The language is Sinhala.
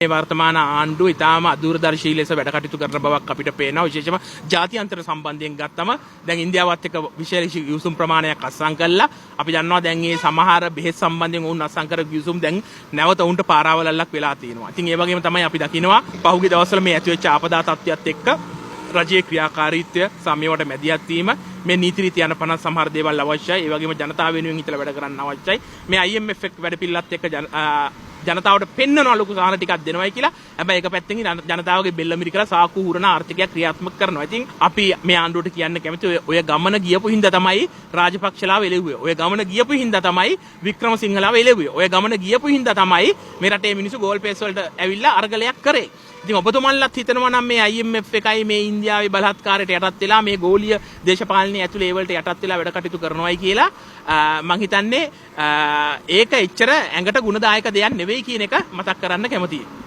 මේ වර්තමාන ආණ්ඩුව ඉතාම අදූරදර්ශී ලෙස වැඩ කටයුතු කරන බවක් අපිට පේනවා. විශේෂම ජාත්‍යන්තර සම්බන්ධයෙන් ගත්තම දැන් ඉන්දියාවත් එක්ක විශේෂ යුසුම් ප්‍රමාණයක් අත්සන් කළා. අපි දන්නවා දැන් මේ සමහර බෙහෙත් සම්බන්ධයෙන් වුන් අත්සන් කර යුසුම් දැන් නැවත උන්ට පාරාවලල්ලක් වෙලා තියෙනවා. ඉතින් ඒ වගේම තමයි අපි දකිනවා පහුගිය දවස්වල මේ ඇතිවෙච්ච ආපදා තත්ත්වයක් එක්ක රජයේ ක්‍රියාකාරීත්වය සමයවට මැදිහත් වීම මේ නීති රීති යන සමහර දේවල් අවශ්‍යයි. ඒ වගේම ජනතාව වෙනුවෙන් හිතලා වැඩ කරන්න අවශ්‍යයි. මේ IMF එක්ක වැඩ පිළිලත් එක්ක ජනතාවට පෙන්නනවා ලොකු සාහන ටිකක් දෙනවයි කියලා. හැබැයි ඒක පැත්තකින් ජනතාවගේ බෙල්ල මිරිකලා සාකු හුරන ආර්ථිකයක් ක්‍රියාත්මක කරනවා. ඉතින් අපි මේ ආණ්ඩුවට කියන්න කැමති ඔය ගමන ගියපු හින්දා තමයි රාජපක්ෂලාව එළෙව්වේ. ඔය ගමන ගියපු හින්දා තමයි වික්‍රමසිංහලාව එළෙව්වේ. ඔය ගමන ගියපු හින්දා තමයි මේ රටේ මිනිස්සු ගෝල් පේස් වලට ඇවිල්ලා අරගලයක් කරේ. ඉතින් ඔබතුමන්ලත් හිතනවා නම් මේ IMF එකයි මේ ඉන්දියාවේ බලහත්කාරයට යටත් වෙලා මේ ගෝලීය දේශපාලනයේ ඇතුළේ ඒ වලට යටත් වෙලා වැඩ කටයුතු කරනවායි කියලා මම හිතන්නේ ඒක එච්චර ඇඟට ගුණදායක දෙයක් නෙවෙයි කියන එක මතක් කරන්න කැමතියි.